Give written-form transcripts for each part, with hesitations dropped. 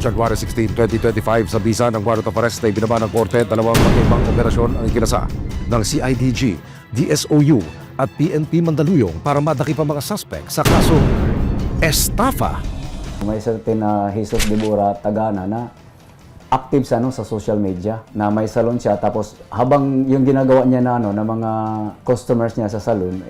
January 16, 2025 sa bisa ng warrant of arrest ay binaba ng korte dalawang magkaibang operasyon ang ikinasa ng CIDG, DSOU at PNP Mandaluyong para madakip ang mga suspect sa kasong estafa. May certain na Jesus de Bura Tagana na active sa social media, na may salon siya, tapos habang yung ginagawa niya na na mga customers niya sa salon,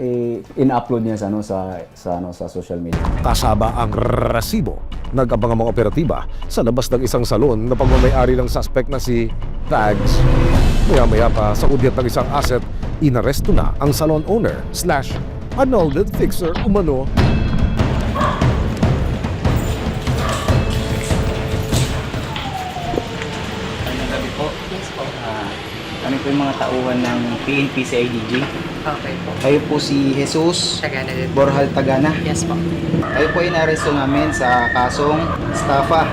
in-upload niya sa social media. Kasama ang resibo. Nag-abang ang mga operatiba sa labas ng isang salon na pagmamayari ng suspect na si Tags. Maya-maya pa sa udyat ng isang asset, inaresto na ang salon owner / annulled fixer umano. Kami po yung mga tauhan ng PNP CIDG. Okay po. Kayo po si Jesus Tagana din. Borjal Tagana. Yes po. Kayo po yung naresto namin sa kasong estafa.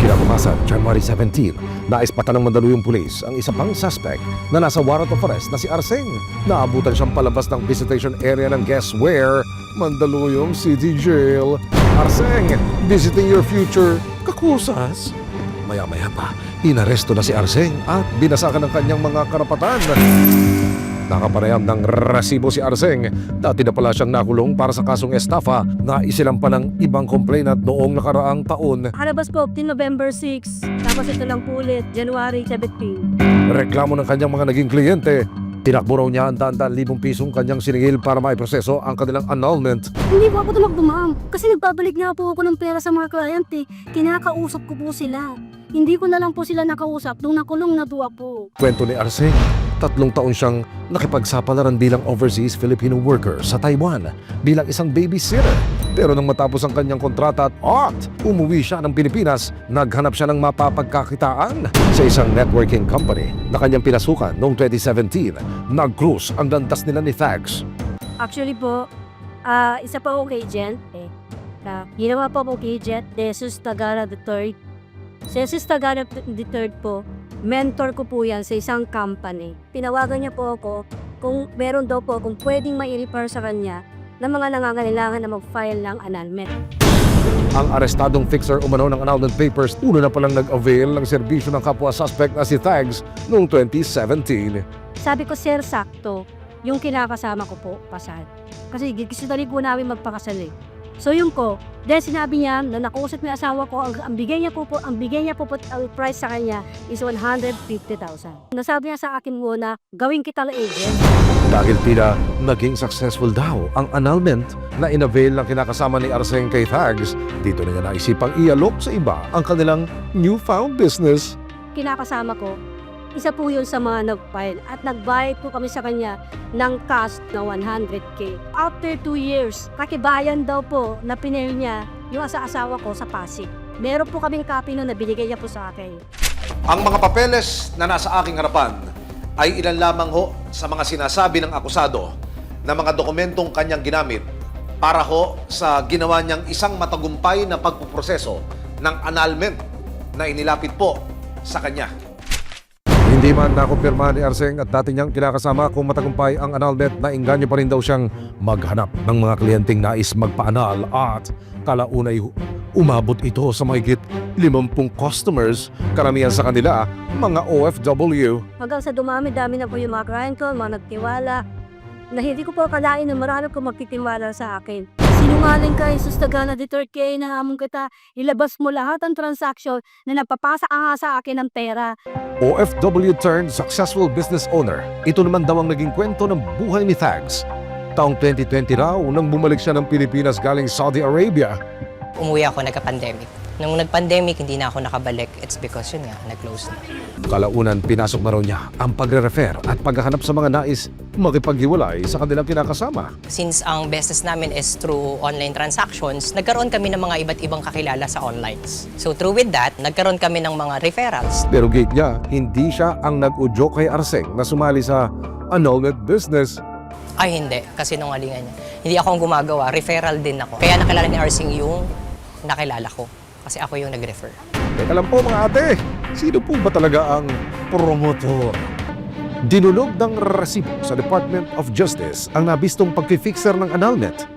Kinabukasan, January 17, naispatan ng Mandaluyong Police ang isa pang suspect na nasa warrant of arrest na si Arseng. Naabutan siyang palabas ng visitation area ng guess where? Mandaluyong City Jail. Arseng, visiting your future kakusas. Maya-maya pa, inaresto na si Arseng at binasakan ng kanyang mga karapatan. Nakapanayam ng resibo si Arseng. Dati na pala siyang nakulong para sa kasong estafa na isilampa ng ibang complainant noong nakaraang taon. Harabas po, November 6. Tapos ito lang po ulit, January 17. Reklamo ng kanyang mga naging kliyente. Tinakbo raw niya ang daan-daan libong pisong kanyang siningil para maiproseso ang kanilang annulment. Hindi po ako tumakbo, ma'am. Kasi nagbabalik nga po ako ng pera sa mga client eh. Kinakausap ko po sila. Hindi ko na lang po sila nakausap nung nakulong na duwa po. Kwento ni Arseng, 3 taon siyang nakipagsapalaran bilang overseas Filipino worker sa Taiwan bilang isang babysitter. Pero nang matapos ang kanyang kontrata at umuwi siya ng Pilipinas, naghanap siya ng mapapagkakitaan sa isang networking company na kanyang pinasukan noong 2017. Nag-cruise ang landas nila ni Thags. Actually po, isa pa akong agent eh. Ginawa po akong agent, Jesus Tagara III. Si Jesus Tagara III po, mentor ko po yan sa isang company. Tinawagan niya po ako kung meron daw po kung pwedeng mai-refer sa kanya ng mga nangangailangan na mag-file ng annulment. Ang arestadong fixer umano ng annulment papers, una na palang nag-avail ng serbisyo ng kapwa suspect na si Thags noong 2017. Sabi ko, sir, sakto. Yung kinakasama ko po, pasal. Kasi gusto na rin po namin magpakasal eh. So yun po, then sinabi niya na nakausap niya asawa ko, ang bigay niya po, ang price sa kanya is 150,000. Nasabi niya sa akin muna, gawin kita na agent. Dahil tila naging successful daw ang annulment na inavail ng kinakasama ni Arseng kay Thags, dito na niya naisipang ialok sa iba ang kanilang newfound business. Kinakasama ko, isa po yun sa mga nag-file at nagbayad po kami sa kanya ng cash na 100K. After 2 years, kakibayan daw po na pinail niya yung asawa ko sa Pasig. Meron po kaming copy nun na binigay niya po sa akin. Ang mga papeles na nasa aking harapan ay ilan lamang ho sa mga sinasabi ng akusado na mga dokumentong kanyang ginamit para ho sa ginawa niyang isang matagumpay na pagpuproseso ng annulment na inilapit po sa kanya. Hindi man nakumpirma ni Arseng at dati niyang kinakasama kung matagumpay ang annulment, na inganyo pa rin daw siyang maghanap ng mga kliyenteng nais magpa-annul at kalaunay umabot ito sa mahigit 50 customers, karamihan sa kanila mga OFW. Hanggang sa dami na po yung mga client ko, mga nagtiwala, na hindi ko po akalain na marami ko magtitiwala sa akin. Sinungaling ka, Jesus Tagana III, nahamon kita, ilabas mo lahat ang transaction na nagpapasa nga sa akin ng pera. OFW turned successful business owner. Ito naman daw ang naging kwento ng buhay ni Thags. Taong 2020 raw nang bumalik siya ng Pilipinas galing Saudi Arabia. Umuwi ako nagka-pandemic. Nung nag-pandemic, hindi na ako nakabalik. It's because yun nga, nag-close na. Kalaunan, pinasok na raw niya ang pagre-refer at paghahanap sa mga nais makipaghiwalay sa kanilang kinakasama. Since ang business namin is through online transactions, nagkaroon kami ng mga iba't ibang kakilala sa online. So through with that, nagkaroon kami ng mga referrals. Pero gate niya, hindi siya ang nag-udyok kay Arseng na sumali sa annulment business. Ay hindi, kasi nungalingan niya. Hindi ako ang gumagawa, referral din ako. Kaya nakilala ni Arseng yung nakilala ko. Kasi ako yung nag-refer. Teka lang po mga ate, sino po ba talaga ang promotor? Dinulog ng resibo sa Department of Justice ang nabistong pagpifixer ng annulment.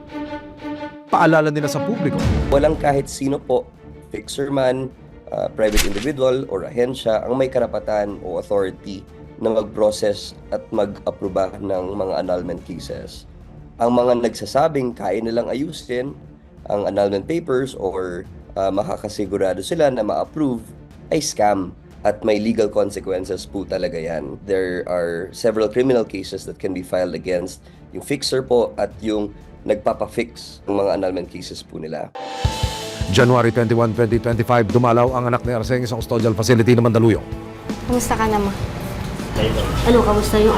Paalala nila sa publiko. Walang kahit sino po fixer man, private individual or ahensya ang may karapatan o authority na mag-process at mag-aproba ng mga annulment cases. Ang mga nagsasabing kaya nilang ayusin ang annulment papers or makakasigurado sila na ma-approve ay scam at may legal consequences po talaga yan. There are several criminal cases that can be filed against yung fixer po at yung nagpapa-fix ng mga annulment cases po nila. January 21, 2025, dumalaw ang anak ni Arseng sa custodial facility ng Mandaluyong. Kumusta ka naman? Ano, kamusta yung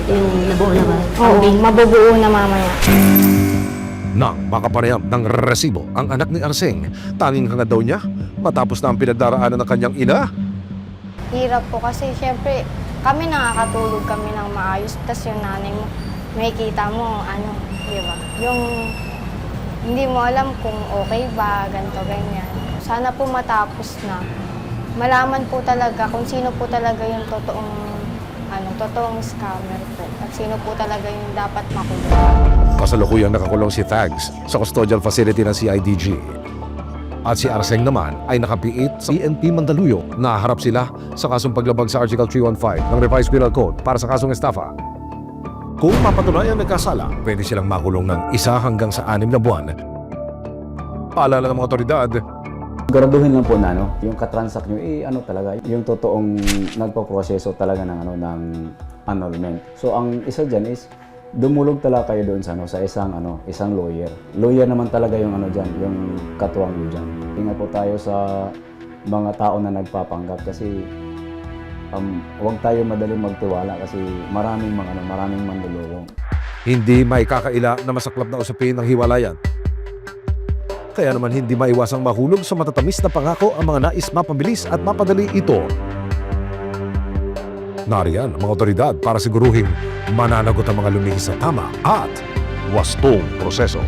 yung nabuo na ba? Oo, mabubuo na mamaya. Nang makapanayam ng resibo ang anak ni Arseng, tanging hangad daw niya matapos na ang pinagdaraanan ng kanyang ina. Hirap po kasi syempre kami nakakatulog kami ng maayos. Tapos yung nanay mo, may kita mo, di ba? Yung hindi mo alam kung okay ba, ganito, ganyan. Sana po matapos na. Malaman po talaga kung sino po talaga yung totoong scammer po. At sino po talaga yung dapat makulong. Kasalukuyang nakakulong si Thags sa custodial facility ng CIDG. At si Arseng naman ay nakapiit sa PNP Mandaluyong. Naharap sila sa kasong paglabag sa Article 315 ng Revised Penal Code para sa kasong estafa. Kung mapatunayan nagkasala, pwede silang makulong ng 1 hanggang sa 6 na buwan. Paalala ng mga otoridad, Graduhin lang po na yung katransak nyo, talaga, yung totoong nagpo-proseso talaga ng annulment. So ang isa dyan is, dumulog talaga kayo doon sa isang lawyer. Lawyer naman talaga yung yung katuwang nyo dyan. Ingat po tayo sa mga tao na nagpapanggap kasi huwag tayo madaling magtiwala kasi maraming manluloko. hindi may kakaila na masaklap na usapin ng hiwalayan. Kaya naman hindi maiwasang mahulog sa matatamis na pangako ang mga nais mapabilis at mapadali ito. Nariyan ang mga otoridad para siguruhin mananagot ang mga lumihis sa tama at wastong proseso.